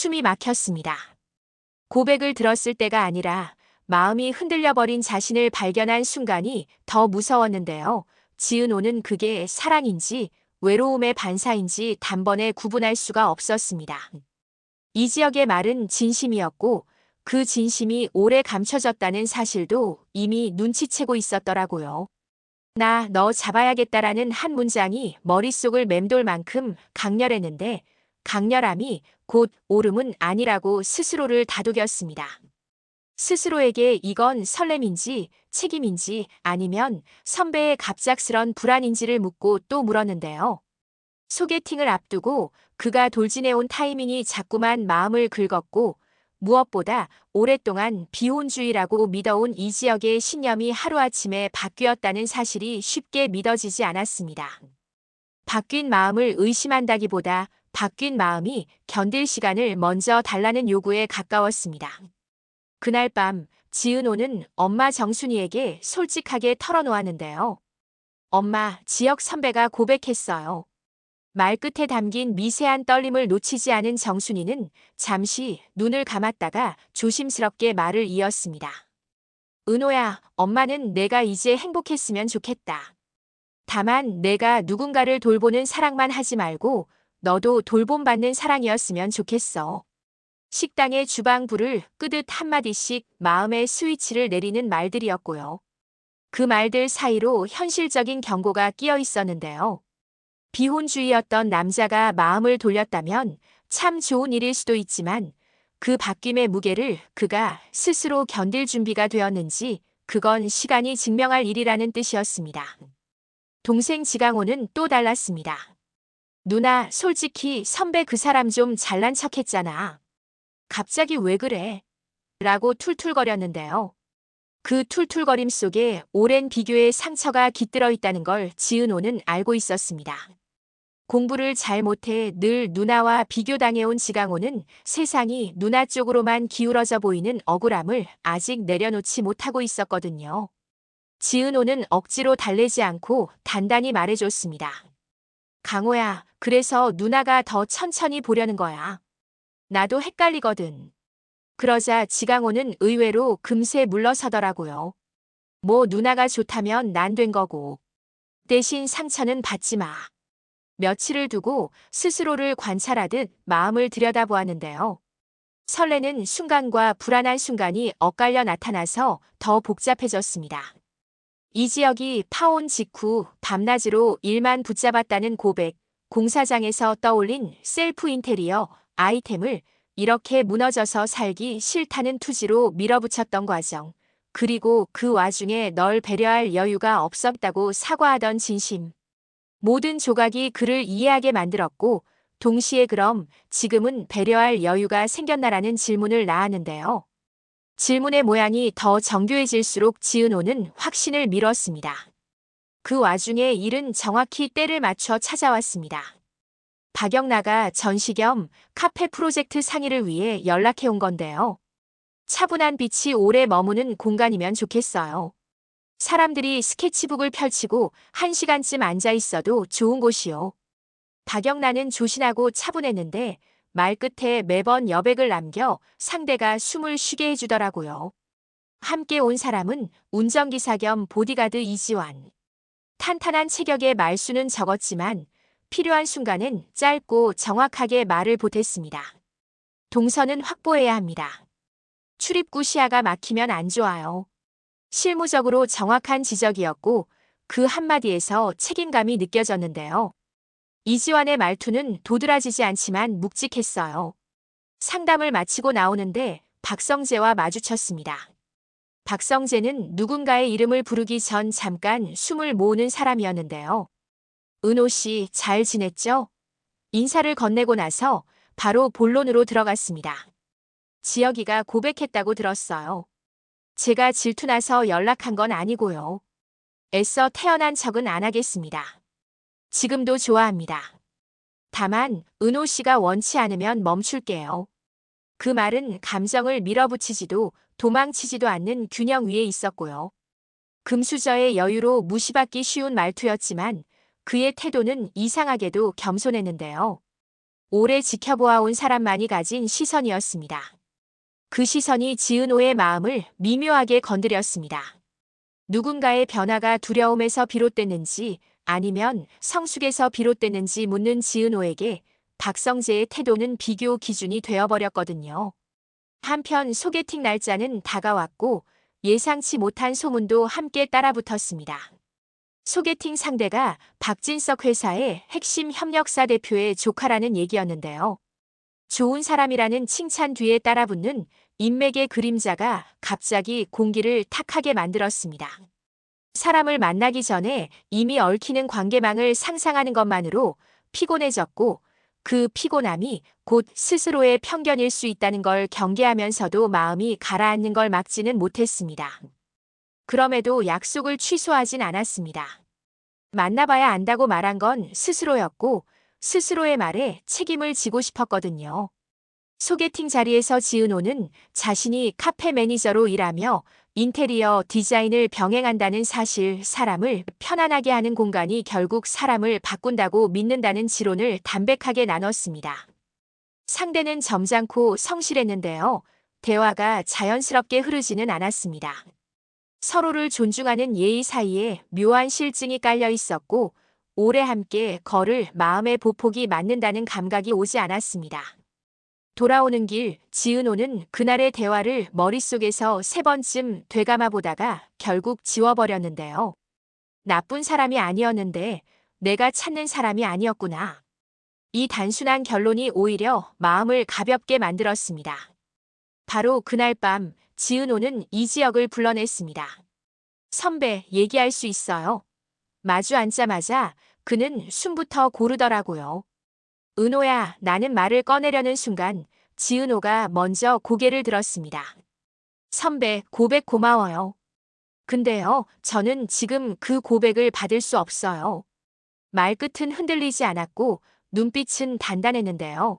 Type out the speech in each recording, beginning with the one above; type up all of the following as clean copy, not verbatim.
숨이 막혔습니다. 고백을 들었을 때가 아니라 마음이 흔들려버린 자신을 발견한 순간이 더 무서웠는데요. 지은호는 그게 사랑인지 외로움의 반사인지 단번에 구분할 수가 없었습니다. 이지혁의 말은 진심이었고 그 진심이 오래 감춰졌다는 사실도 이미 눈치채고 있었더라고요. 나 너 잡아야겠다라는 한 문장이 머릿속을 맴돌 만큼 강렬했는데 강렬함이 곧 오름은 아니라고 스스로를 다독였습니다. 스스로에게 이건 설렘인지 책임인지 아니면 선배의 갑작스런 불안인지를 묻고 또 물었는데요. 소개팅을 앞두고 그가 돌진해온 타이밍이 자꾸만 마음을 긁었고 무엇보다 오랫동안 비혼주의라고 믿어온 이지혁의 신념이 하루아침에 바뀌었다는 사실이 쉽게 믿어지지 않았습니다. 바뀐 마음을 의심한다기보다 바뀐 마음이 견딜 시간을 먼저 달라는 요구에 가까웠습니다. 그날 밤 지은호는 엄마 정순이에게 솔직하게 털어놓았는데요. 엄마, 지혁 선배가 고백했어요. 말끝에 담긴 미세한 떨림을 놓치지 않은 정순이는 잠시 눈을 감았다가 조심스럽게 말을 이었습니다. 은호야, 엄마는 내가 이제 행복했으면 좋겠다. 다만 내가 누군가를 돌보는 사랑만 하지 말고 너도 돌봄받는 사랑이었으면 좋겠어. 식당의 주방 불을 끄듯 한마디씩 마음의 스위치를 내리는 말들이었고요. 그 말들 사이로 현실적인 경고가 끼어 있었는데요. 비혼주의였던 남자가 마음을 돌렸다면 참 좋은 일일 수도 있지만 그 바뀜의 무게를 그가 스스로 견딜 준비가 되었는지 그건 시간이 증명할 일이라는 뜻이었습니다. 동생 지강호는 또 달랐습니다. 누나, 솔직히 선배 그 사람 좀 잘난 척했잖아. 갑자기 왜 그래? 라고 툴툴거렸는데요. 그 툴툴거림 속에 오랜 비교의 상처가 깃들어 있다는 걸 지은호는 알고 있었습니다. 공부를 잘 못해 늘 누나와 비교당해온 지강호는 세상이 누나 쪽으로만 기울어져 보이는 억울함을 아직 내려놓지 못하고 있었거든요. 지은호는 억지로 달래지 않고 단단히 말해줬습니다. 강호야, 그래서 누나가 더 천천히 보려는 거야. 나도 헷갈리거든. 그러자 지강호는 의외로 금세 물러서더라고요. 뭐 누나가 좋다면 난 된 거고. 대신 상처는 받지 마. 며칠을 두고 스스로를 관찰하듯 마음을 들여다보았는데요. 설레는 순간과 불안한 순간이 엇갈려 나타나서 더 복잡해졌습니다. 이지혁이 파혼 직후 밤낮으로 일만 붙잡았다는 고백, 공사장에서 떠올린 셀프 인테리어 아이템을 이렇게 무너져서 살기 싫다는 투지로 밀어붙였던 과정, 그리고 그 와중에 널 배려할 여유가 없었다고 사과하던 진심. 모든 조각이 그를 이해하게 만들었고 동시에 그럼 지금은 배려할 여유가 생겼나라는 질문을 낳았는데요. 질문의 모양이 더 정교해질수록 지은호는 확신을 미뤘습니다. 그 와중에 일은 정확히 때를 맞춰 찾아왔습니다. 박영나가 전시 겸 카페 프로젝트 상의를 위해 연락해 온 건데요. 차분한 빛이 오래 머무는 공간이면 좋겠어요. 사람들이 스케치북을 펼치고 1시간쯤 앉아 있어도 좋은 곳이요. 박영란은 조신하고 차분했는데 말끝에 매번 여백을 남겨 상대가 숨을 쉬게 해주더라고요. 함께 온 사람은 운전기사 겸 보디가드 이지환. 탄탄한 체격의 말수는 적었지만 필요한 순간은 짧고 정확하게 말을 보탰습니다. 동선은 확보해야 합니다. 출입구 시야가 막히면 안 좋아요. 실무적으로 정확한 지적이었고 그 한마디에서 책임감이 느껴졌는데요. 이지환의 말투는 도드라지지 않지만 묵직했어요. 상담을 마치고 나오는데 박성재와 마주쳤습니다. 박성재는 누군가의 이름을 부르기 전 잠깐 숨을 모으는 사람이었는데요. 은호 씨 잘 지냈죠? 인사를 건네고 나서 바로 본론으로 들어갔습니다. 지혁이가 고백했다고 들었어요. 제가 질투나서 연락한 건 아니고요. 애써 태어난 척은 안 하겠습니다. 지금도 좋아합니다. 다만 은호 씨가 원치 않으면 멈출게요. 그 말은 감정을 밀어붙이지도 도망치지도 않는 균형 위에 있었고요. 금수저의 여유로 무시받기 쉬운 말투였지만 그의 태도는 이상하게도 겸손했는데요. 오래 지켜보아온 사람만이 가진 시선이었습니다. 그 시선이 지은호의 마음을 미묘하게 건드렸습니다. 누군가의 변화가 두려움에서 비롯됐는지 아니면 성숙에서 비롯됐는지 묻는 지은호에게 박성재의 태도는 비교 기준이 되어버렸거든요. 한편 소개팅 날짜는 다가왔고 예상치 못한 소문도 함께 따라붙었습니다. 소개팅 상대가 박진석 회사의 핵심 협력사 대표의 조카라는 얘기였는데요. 좋은 사람이라는 칭찬 뒤에 따라붙는 인맥의 그림자가 갑자기 공기를 탁하게 만들었습니다. 사람을 만나기 전에 이미 얽히는 관계망을 상상하는 것만으로 피곤해졌고 그 피곤함이 곧 스스로의 편견일 수 있다는 걸 경계하면서도 마음이 가라앉는 걸 막지는 못했습니다. 그럼에도 약속을 취소하진 않았습니다. 만나봐야 안다고 말한 건 스스로였고 스스로의 말에 책임을 지고 싶었거든요. 소개팅 자리에서 지은호는 자신이 카페 매니저로 일하며 인테리어 디자인을 병행한다는 사실, 사람을 편안하게 하는 공간이 결국 사람을 바꾼다고 믿는다는 지론을 담백하게 나눴습니다. 상대는 점잖고 성실했는데요. 대화가 자연스럽게 흐르지는 않았습니다. 서로를 존중하는 예의 사이에 묘한 실증이 깔려 있었고 오래 함께 걸을 마음의 보폭이 맞는다는 감각이 오지 않았습니다. 돌아오는 길 지은호는 그날의 대화를 머릿속에서 3번쯤 되감아 보다가 결국 지워버렸는데요. 나쁜 사람이 아니었는데 내가 찾는 사람이 아니었구나. 이 단순한 결론이 오히려 마음을 가볍게 만들었습니다. 바로 그날 밤 지은호는 이지혁을 불러냈습니다. 선배, 얘기할 수 있어요. 마주 앉자마자 그는 숨부터 고르더라고요. 은호야, 나는 말을 꺼내려는 순간 지은호가 먼저 고개를 들었습니다. 선배, 고백 고마워요. 근데요, 저는 지금 그 고백을 받을 수 없어요. 말끝은 흔들리지 않았고 눈빛은 단단했는데요.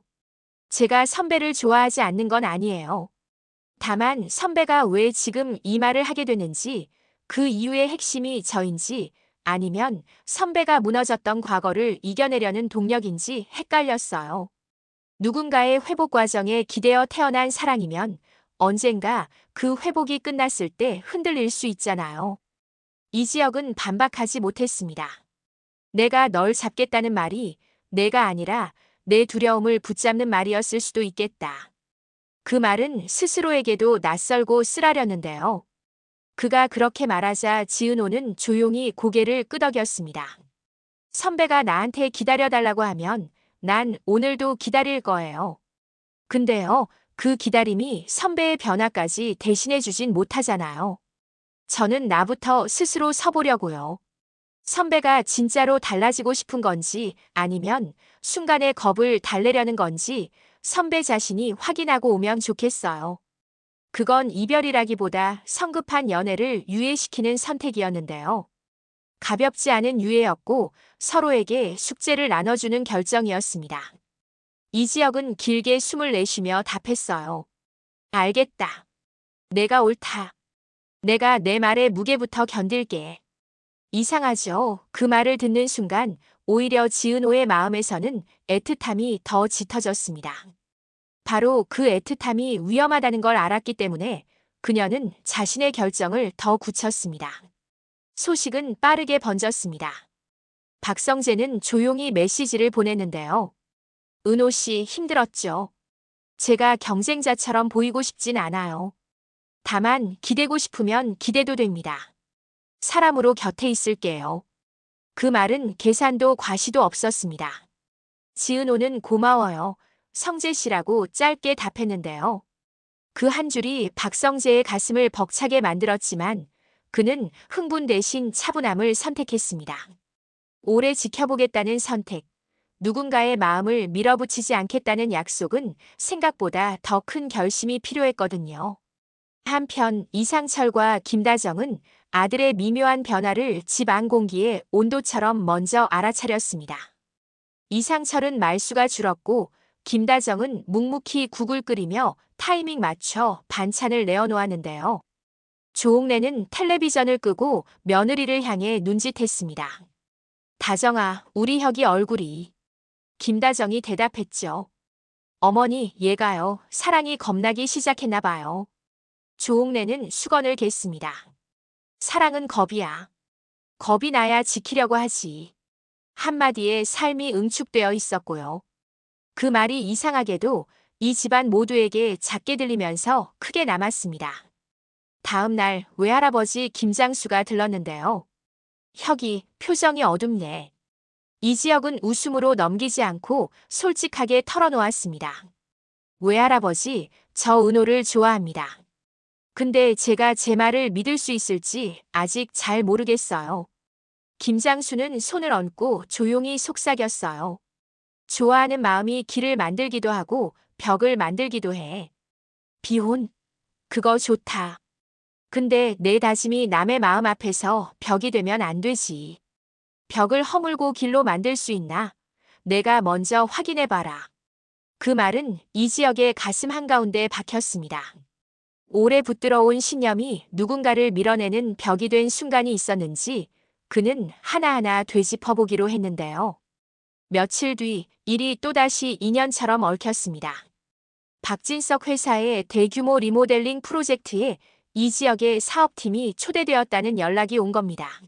제가 선배를 좋아하지 않는 건 아니에요. 다만 선배가 왜 지금 이 말을 하게 됐는지, 그 이유의 핵심이 저인지 아니면 선배가 무너졌던 과거를 이겨내려는 동력인지 헷갈렸어요. 누군가의 회복 과정에 기대어 태어난 사랑이면 언젠가 그 회복이 끝났을 때 흔들릴 수 있잖아요. 이지혁은 반박하지 못했습니다. 내가 널 잡겠다는 말이 내가 아니라 내 두려움을 붙잡는 말이었을 수도 있겠다. 그 말은 스스로에게도 낯설고 쓰라렸는데요. 그가 그렇게 말하자 지은호는 조용히 고개를 끄덕였습니다. 선배가 나한테 기다려달라고 하면 난 오늘도 기다릴 거예요. 근데요, 그 기다림이 선배의 변화까지 대신해주진 못하잖아요. 저는 나부터 스스로 서보려고요. 선배가 진짜로 달라지고 싶은 건지 아니면 순간의 겁을 달래려는 건지 선배 자신이 확인하고 오면 좋겠어요. 그건 이별이라기보다 성급한 연애를 유예시키는 선택이었는데요. 가볍지 않은 유예였고 서로에게 숙제를 나눠주는 결정이었습니다. 이지혁은 길게 숨을 내쉬며 답했어요. 알겠다. 내가 옳다. 내가 내 말의 무게부터 견딜게. 이상하죠. 그 말을 듣는 순간 오히려 지은호의 마음에서는 애틋함이 더 짙어졌습니다. 바로 그 애틋함이 위험하다는 걸 알았기 때문에 그녀는 자신의 결정을 더 굳혔습니다. 소식은 빠르게 번졌습니다. 박성재는 조용히 메시지를 보냈는데요. 은호 씨 힘들었죠. 제가 경쟁자처럼 보이고 싶진 않아요. 다만 기대고 싶으면 기대도 됩니다. 사람으로 곁에 있을게요. 그 말은 계산도 과시도 없었습니다. 지은호는 고마워요. 성재 씨라고 짧게 답했는데요. 그 한 줄이 박성재의 가슴을 벅차게 만들었지만 그는 흥분 대신 차분함을 선택했습니다. 오래 지켜보겠다는 선택, 누군가의 마음을 밀어붙이지 않겠다는 약속은 생각보다 더 큰 결심이 필요했거든요. 한편 이상철과 김다정은 아들의 미묘한 변화를 집 안 공기의 온도처럼 먼저 알아차렸습니다. 이상철은 말수가 줄었고 김다정은 묵묵히 국을 끓이며 타이밍 맞춰 반찬을 내어놓았는데요. 조옥래는 텔레비전을 끄고 며느리를 향해 눈짓했습니다. 다정아, 우리 혁이 얼굴이 김다정이 대답했죠. 어머니, 얘가요. 사랑이 겁나기 시작했나 봐요. 조옥래는 수건을 갰습니다. 사랑은 겁이야. 겁이 나야 지키려고 하지. 한마디에 삶이 응축되어 있었고요. 그 말이 이상하게도 이 집안 모두에게 작게 들리면서 크게 남았습니다. 다음 날 외할아버지 김장수가 들렀는데요. 혁이, 표정이 어둡네. 이지혁은 웃음으로 넘기지 않고 솔직하게 털어놓았습니다. 외할아버지, 저 은호를 좋아합니다. 근데 제가 제 말을 믿을 수 있을지 아직 잘 모르겠어요. 김장수는 손을 얹고 조용히 속삭였어요. 좋아하는 마음이 길을 만들기도 하고 벽을 만들기도 해. 비혼? 그거 좋다. 근데 내 다짐이 남의 마음 앞에서 벽이 되면 안 되지. 벽을 허물고 길로 만들 수 있나? 내가 먼저 확인해봐라. 그 말은 이지혁의 가슴 한가운데 박혔습니다. 오래 붙들어온 신념이 누군가를 밀어내는 벽이 된 순간이 있었는지 그는 하나하나 되짚어보기로 했는데요. 며칠 뒤 일이 또다시 인연처럼 얽혔습니다. 박진석 회사의 대규모 리모델링 프로젝트에 이지혁의 사업팀이 초대되었다는 연락이 온 겁니다.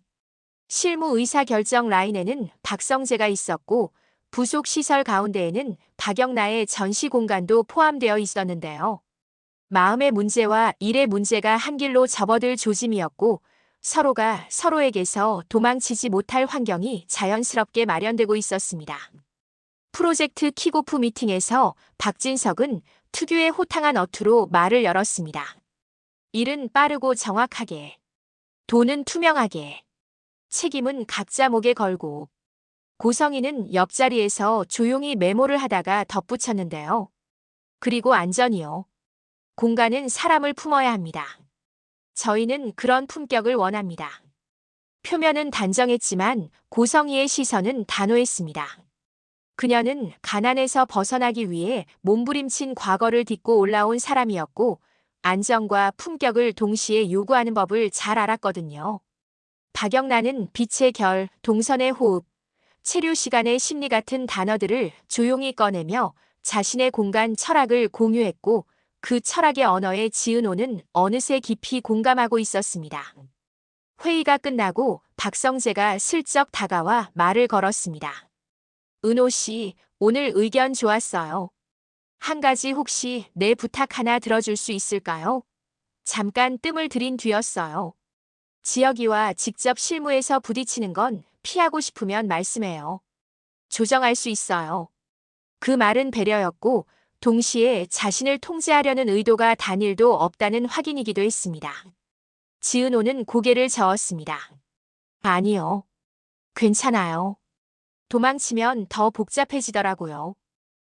실무 의사결정 라인에는 박성재가 있었고 부속 시설 가운데에는 박영나의 전시 공간도 포함되어 있었는데요. 마음의 문제와 일의 문제가 한 길로 접어들 조짐이었고 서로가 서로에게서 도망치지 못할 환경이 자연스럽게 마련되고 있었습니다. 프로젝트 킥오프 미팅에서 박진석은 특유의 호탕한 어투로 말을 열었습니다. 일은 빠르고 정확하게, 돈은 투명하게, 책임은 각자 목에 걸고, 고성희는 옆자리에서 조용히 메모를 하다가 덧붙였는데요. 그리고 안전이요. 공간은 사람을 품어야 합니다. 저희는 그런 품격을 원합니다. 표면은 단정했지만 고성희의 시선은 단호했습니다. 그녀는 가난에서 벗어나기 위해 몸부림친 과거를 딛고 올라온 사람이었고 안정과 품격을 동시에 요구하는 법을 잘 알았거든요. 박영란은 빛의 결, 동선의 호흡, 체류 시간의 심리 같은 단어들을 조용히 꺼내며 자신의 공간 철학을 공유했고 그 철학의 언어에 지은호는 어느새 깊이 공감하고 있었습니다. 회의가 끝나고 박성재가 슬쩍 다가와 말을 걸었습니다. 은호 씨, 오늘 의견 좋았어요. 한 가지 혹시 내 부탁 하나 들어줄 수 있을까요? 잠깐 뜸을 들인 뒤였어요. 지혁이와 직접 실무에서 부딪히는 건 피하고 싶으면 말씀해요. 조정할 수 있어요. 그 말은 배려였고 동시에 자신을 통제하려는 의도가 단일도 없다는 확인이기도 했습니다. 지은호는 고개를 저었습니다. 아니요. 괜찮아요. 도망치면 더 복잡해지더라고요.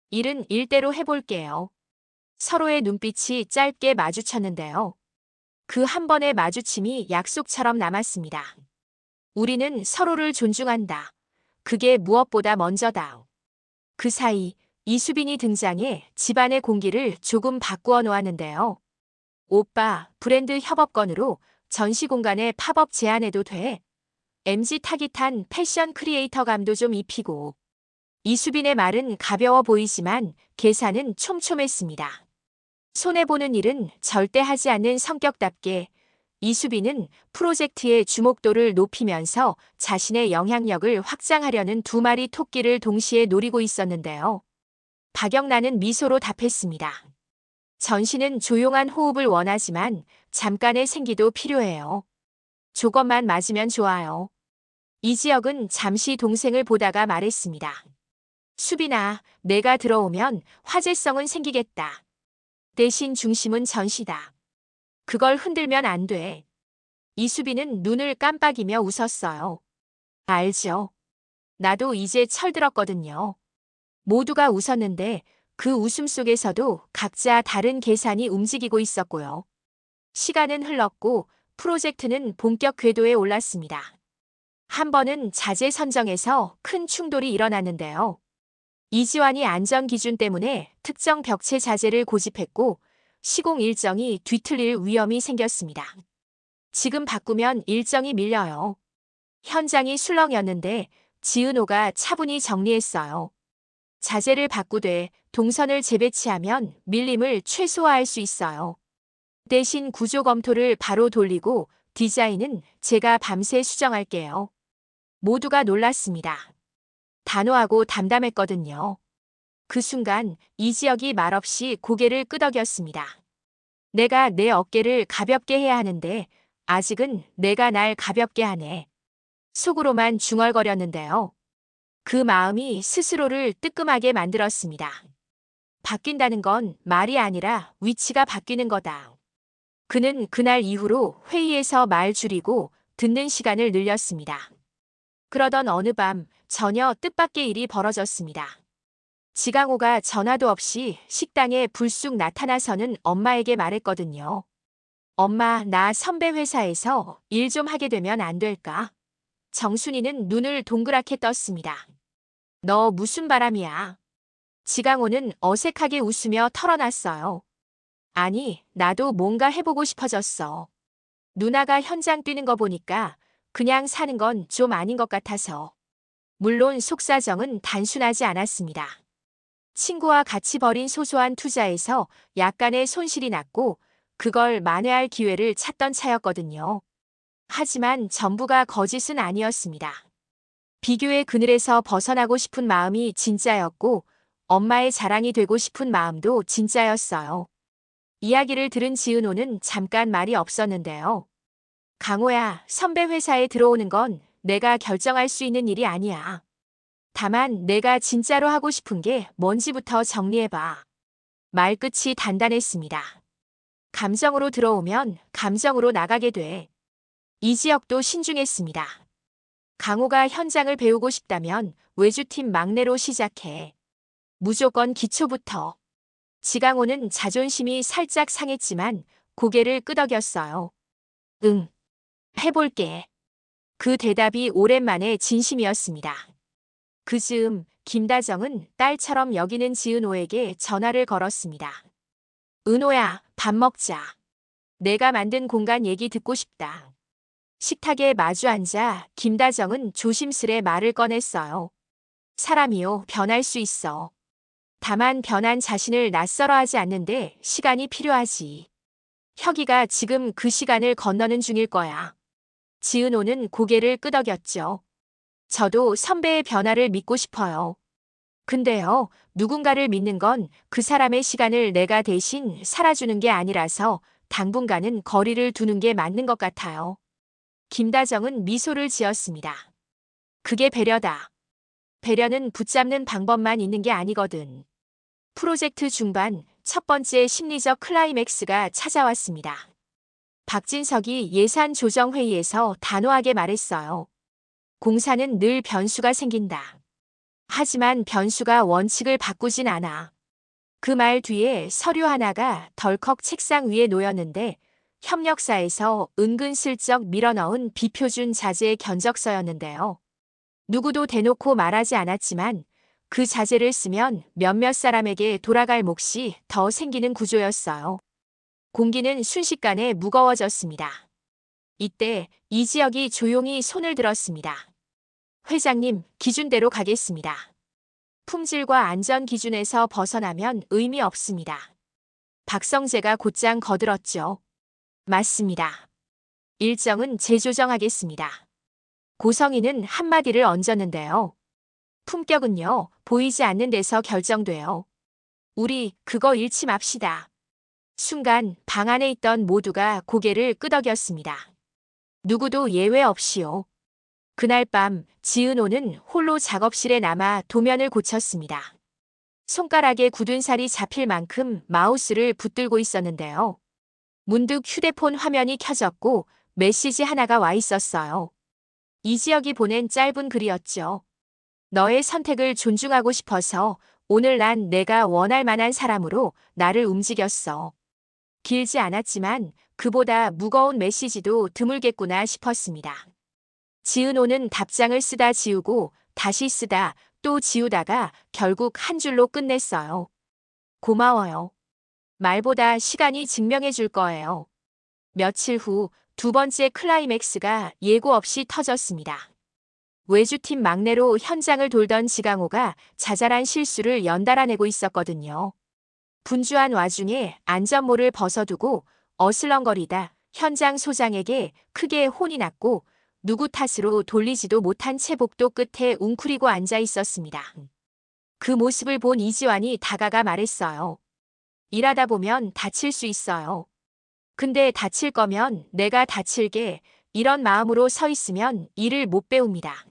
일은 일대로 해볼게요. 서로의 눈빛이 짧게 마주쳤는데요. 그 한 번의 마주침이 약속처럼 남았습니다. 우리는 서로를 존중한다. 그게 무엇보다 먼저다. 그 사이 이수빈이 등장해 집안의 공기를 조금 바꾸어 놓았는데요. 오빠, 브랜드 협업건으로 전시 공간에 팝업 제안해도 돼. MG 타깃한 패션 크리에이터 감도 좀 입히고. 이수빈의 말은 가벼워 보이지만 계산은 촘촘했습니다. 손해보는 일은 절대 하지 않는 성격답게 이수빈은 프로젝트의 주목도를 높이면서 자신의 영향력을 확장하려는 두 마리 토끼를 동시에 노리고 있었는데요. 박영란은 미소로 답했습니다. 전시는 조용한 호흡을 원하지만 잠깐의 생기도 필요해요. 조건만 맞으면 좋아요. 이지혁은 잠시 동생을 보다가 말했습니다. 수빈아, 내가 들어오면 화제성은 생기겠다. 대신 중심은 전시다. 그걸 흔들면 안 돼. 이수빈은 눈을 깜빡이며 웃었어요. 알죠. 나도 이제 철들었거든요. 모두가 웃었는데 그 웃음 속에서도 각자 다른 계산이 움직이고 있었고요. 시간은 흘렀고 프로젝트는 본격 궤도에 올랐습니다. 한 번은 자재 선정에서 큰 충돌이 일어났는데요. 이지환이 안전 기준 때문에 특정 벽체 자재를 고집했고 시공 일정이 뒤틀릴 위험이 생겼습니다. 지금 바꾸면 일정이 밀려요. 현장이 술렁였는데 지은호가 차분히 정리했어요. 자재를 바꾸되 동선을 재배치하면 밀림을 최소화할 수 있어요. 대신 구조 검토를 바로 돌리고 디자인은 제가 밤새 수정할게요. 모두가 놀랐습니다. 단호하고 담담했거든요. 그 순간 이지혁이 말없이 고개를 끄덕였습니다. 내가 내 어깨를 가볍게 해야 하는데 아직은 내가 날 가볍게 하네. 속으로만 중얼거렸는데요. 그 마음이 스스로를 뜨끔하게 만들었습니다. 바뀐다는 건 말이 아니라 위치가 바뀌는 거다. 그는 그날 이후로 회의에서 말 줄이고 듣는 시간을 늘렸습니다. 그러던 어느 밤 전혀 뜻밖의 일이 벌어졌습니다. 지강호가 전화도 없이 식당에 불쑥 나타나서는 엄마에게 말했거든요. 엄마, 나 선배 회사에서 일 좀 하게 되면 안 될까? 정순이는 눈을 동그랗게 떴습니다. 너 무슨 바람이야? 지강호는 어색하게 웃으며 털어놨어요. 아니, 나도 뭔가 해보고 싶어졌어. 누나가 현장 뛰는 거 보니까 그냥 사는 건 좀 아닌 것 같아서. 물론 속사정은 단순하지 않았습니다. 친구와 같이 벌인 소소한 투자에서 약간의 손실이 났고 그걸 만회할 기회를 찾던 차였거든요. 하지만 전부가 거짓은 아니었습니다. 비교의 그늘에서 벗어나고 싶은 마음이 진짜였고 엄마의 자랑이 되고 싶은 마음도 진짜였어요. 이야기를 들은 지은호는 잠깐 말이 없었는데요. 강호야, 선배 회사에 들어오는 건 내가 결정할 수 있는 일이 아니야. 다만 내가 진짜로 하고 싶은 게 뭔지부터 정리해봐. 말끝이 단단했습니다. 감정으로 들어오면 감정으로 나가게 돼. 이지혁도 신중했습니다. 강호가 현장을 배우고 싶다면 외주팀 막내로 시작해. 무조건 기초부터. 지강호는 자존심이 살짝 상했지만 고개를 끄덕였어요. 응, 해볼게. 그 대답이 오랜만에 진심이었습니다. 그 즈음 김다정은 딸처럼 여기는 지은호에게 전화를 걸었습니다. 은호야, 밥 먹자. 내가 만든 공간 얘기 듣고 싶다. 식탁에 마주 앉아 김다정은 조심스레 말을 꺼냈어요. 사람이요, 변할 수 있어. 다만 변한 자신을 낯설어하지 않는데 시간이 필요하지. 혁이가 지금 그 시간을 건너는 중일 거야. 지은호는 고개를 끄덕였죠. 저도 선배의 변화를 믿고 싶어요. 근데요, 누군가를 믿는 건 그 사람의 시간을 내가 대신 살아주는 게 아니라서 당분간은 거리를 두는 게 맞는 것 같아요. 김다정은 미소를 지었습니다. 그게 배려다. 배려는 붙잡는 방법만 있는 게 아니거든. 프로젝트 중반 첫 번째 심리적 클라이맥스가 찾아왔습니다. 박진석이 예산 조정 회의에서 단호하게 말했어요. 공사는 늘 변수가 생긴다. 하지만 변수가 원칙을 바꾸진 않아. 그 말 뒤에 서류 하나가 덜컥 책상 위에 놓였는데 협력사에서 은근슬쩍 밀어넣은 비표준 자재의 견적서였는데요. 누구도 대놓고 말하지 않았지만 그 자재를 쓰면 몇몇 사람에게 돌아갈 몫이 더 생기는 구조였어요. 공기는 순식간에 무거워졌습니다. 이때 이지혁이 조용히 손을 들었습니다. 회장님, 기준대로 가겠습니다. 품질과 안전 기준에서 벗어나면 의미 없습니다. 박성재가 곧장 거들었죠. 맞습니다. 일정은 재조정하겠습니다. 고성희는 한마디를 얹었는데요. 품격은요, 보이지 않는 데서 결정돼요. 우리 그거 잃지 맙시다. 순간 방 안에 있던 모두가 고개를 끄덕였습니다. 누구도 예외 없이요. 그날 밤 지은호는 홀로 작업실에 남아 도면을 고쳤습니다. 손가락에 굳은 살이 잡힐 만큼 마우스를 붙들고 있었는데요. 문득 휴대폰 화면이 켜졌고 메시지 하나가 와 있었어요. 이지혁이 보낸 짧은 글이었죠. 너의 선택을 존중하고 싶어서 오늘 난 내가 원할 만한 사람으로 나를 움직였어. 길지 않았지만 그보다 무거운 메시지도 드물겠구나 싶었습니다. 지은호는 답장을 쓰다 지우고 다시 쓰다 또 지우다가 결국 한 줄로 끝냈어요. 고마워요. 말보다 시간이 증명해 줄 거예요. 며칠 후 두 번째 클라이맥스가 예고 없이 터졌습니다. 외주팀 막내로 현장을 돌던 지강호가 자잘한 실수를 연달아 내고 있었거든요. 분주한 와중에 안전모를 벗어두고 어슬렁거리다 현장 소장에게 크게 혼이 났고 누구 탓으로 돌리지도 못한 채 복도 끝에 웅크리고 앉아 있었습니다. 그 모습을 본 이지환이 다가가 말했어요. 일하다 보면 다칠 수 있어요. 근데 다칠 거면 내가 다칠게, 이런 마음으로 서 있으면 일을 못 배웁니다.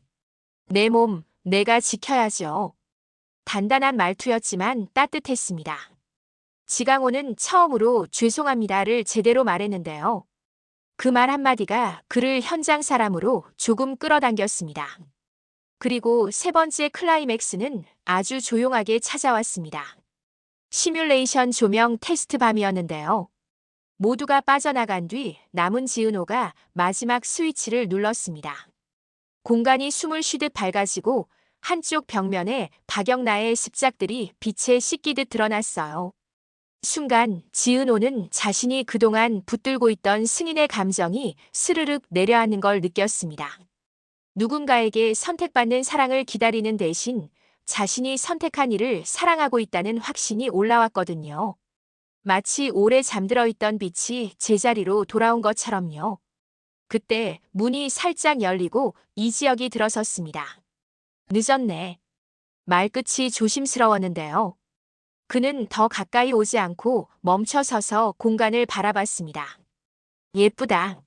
내 몸, 내가 지켜야죠. 단단한 말투였지만 따뜻했습니다. 지강호는 처음으로 죄송합니다를 제대로 말했는데요. 그 말 한마디가 그를 현장 사람으로 조금 끌어당겼습니다. 그리고 세 번째 클라이맥스는 아주 조용하게 찾아왔습니다. 시뮬레이션 조명 테스트 밤이었는데요. 모두가 빠져나간 뒤 남은 지은호가 마지막 스위치를 눌렀습니다. 공간이 숨을 쉬듯 밝아지고 한쪽 벽면에 박영나의 습작들이 빛에 씻기듯 드러났어요. 순간 지은호는 자신이 그동안 붙들고 있던 승인의 감정이 스르륵 내려앉는 걸 느꼈습니다. 누군가에게 선택받는 사랑을 기다리는 대신 자신이 선택한 일을 사랑하고 있다는 확신이 올라왔거든요. 마치 오래 잠들어 있던 빛이 제자리로 돌아온 것처럼요. 그때 문이 살짝 열리고 이지혁이 들어섰습니다. 늦었네. 말끝이 조심스러웠는데요. 그는 더 가까이 오지 않고 멈춰 서서 공간을 바라봤습니다. 예쁘다.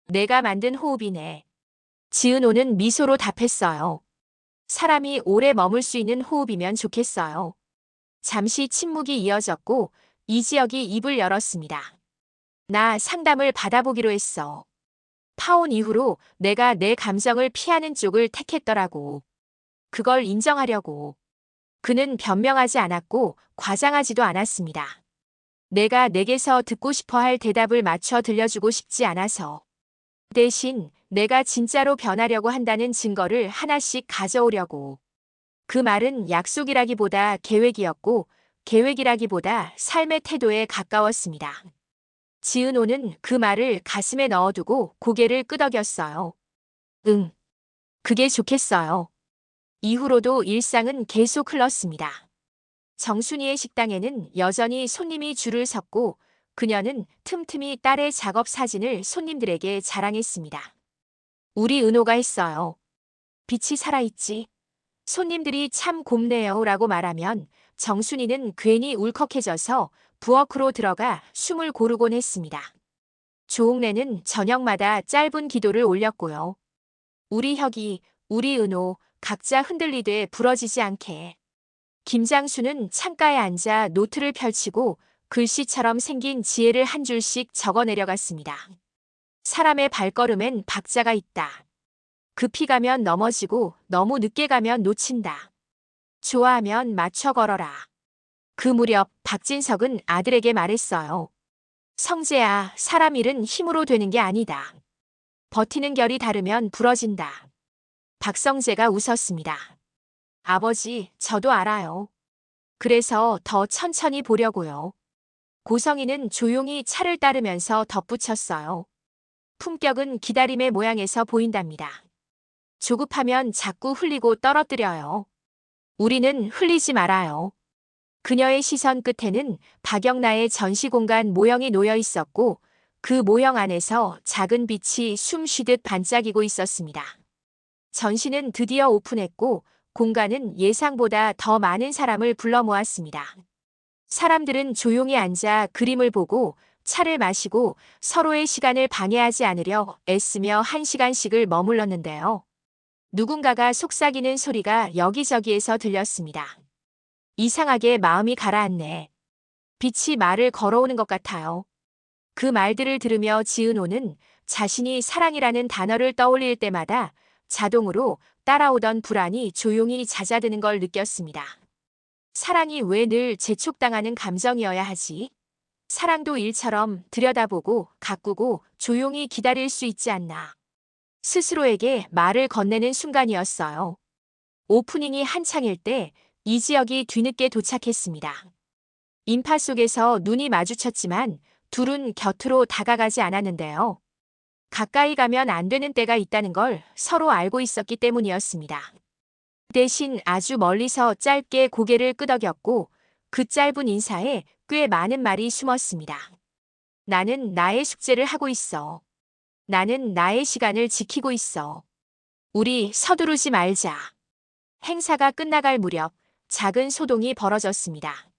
내가 만든 호흡이네. 지은호는 미소로 답했어요. 사람이 오래 머물 수 있는 호흡이면 좋겠어요. 잠시 침묵이 이어졌고 이지혁이 입을 열었습니다. 나 상담을 받아보기로 했어. 파혼 이후로 내가 내 감정을 피하는 쪽을 택했더라고. 그걸 인정하려고. 그는 변명하지 않았고 과장하지도 않았습니다. 내가 내게서 듣고 싶어 할 대답을 맞춰 들려주고 싶지 않아서. 대신 내가 진짜로 변하려고 한다는 증거를 하나씩 가져오려고. 그 말은 약속이라기보다 계획이었고 계획이라기보다 삶의 태도에 가까웠습니다. 지은호는 그 말을 가슴에 넣어두고 고개를 끄덕였어요. 응, 그게 좋겠어요. 이후로도 일상은 계속 흘렀습니다. 정순이의 식당에는 여전히 손님이 줄을 섰고 그녀는 틈틈이 딸의 작업 사진을 손님들에게 자랑했습니다. 우리 은호가 했어요. 빛이 살아있지. 손님들이 참 곱네요 라고 말하면 정순이는 괜히 울컥해져서 부엌으로 들어가 숨을 고르곤 했습니다. 조옥래는 저녁마다 짧은 기도를 올렸고요. 우리 혁이, 우리 은호 각자 흔들리되 부러지지 않게. 김장수는 창가에 앉아 노트를 펼치고 글씨처럼 생긴 지혜를 한 줄씩 적어 내려갔습니다. 사람의 발걸음엔 박자가 있다. 급히 가면 넘어지고 너무 늦게 가면 놓친다. 좋아하면 맞춰 걸어라. 그 무렵 박진석은 아들에게 말했어요. 성재야, 사람 일은 힘으로 되는 게 아니다. 버티는 결이 다르면 부러진다. 박성재가 웃었습니다. 아버지, 저도 알아요. 그래서 더 천천히 보려고요. 고성이는 조용히 차를 따르면서 덧붙였어요. 품격은 기다림의 모양에서 보인답니다. 조급하면 자꾸 흘리고 떨어뜨려요. 우리는 흘리지 말아요. 그녀의 시선 끝에는 박영나의 전시공간 모형이 놓여 있었고 그 모형 안에서 작은 빛이 숨 쉬듯 반짝이고 있었습니다. 전시는 드디어 오픈했고 공간은 예상보다 더 많은 사람을 불러 모았습니다. 사람들은 조용히 앉아 그림을 보고 차를 마시고 서로의 시간을 방해하지 않으려 애쓰며 1시간씩을 머물렀는데요. 누군가가 속삭이는 소리가 여기저기에서 들렸습니다. 이상하게 마음이 가라앉네. 빛이 말을 걸어오는 것 같아요. 그 말들을 들으며 지은호는 자신이 사랑이라는 단어를 떠올릴 때마다 자동으로 따라오던 불안이 조용히 잦아드는 걸 느꼈습니다. 사랑이 왜 늘 재촉당하는 감정이어야 하지? 사랑도 일처럼 들여다보고 가꾸고 조용히 기다릴 수 있지 않나. 스스로에게 말을 건네는 순간이었어요. 오프닝이 한창일 때 이지혁이 뒤늦게 도착했습니다. 인파 속에서 눈이 마주쳤지만 둘은 곁으로 다가가지 않았는데요. 가까이 가면 안 되는 때가 있다는 걸 서로 알고 있었기 때문이었습니다. 대신 아주 멀리서 짧게 고개를 끄덕였고 그 짧은 인사에 꽤 많은 말이 숨었습니다. 나는 나의 숙제를 하고 있어. 나는 나의 시간을 지키고 있어. 우리 서두르지 말자. 행사가 끝나갈 무렵 작은 소동이 벌어졌습니다.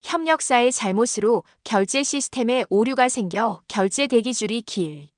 협력사의 잘못으로 결제 시스템에 오류가 생겨 결제 대기줄이 길.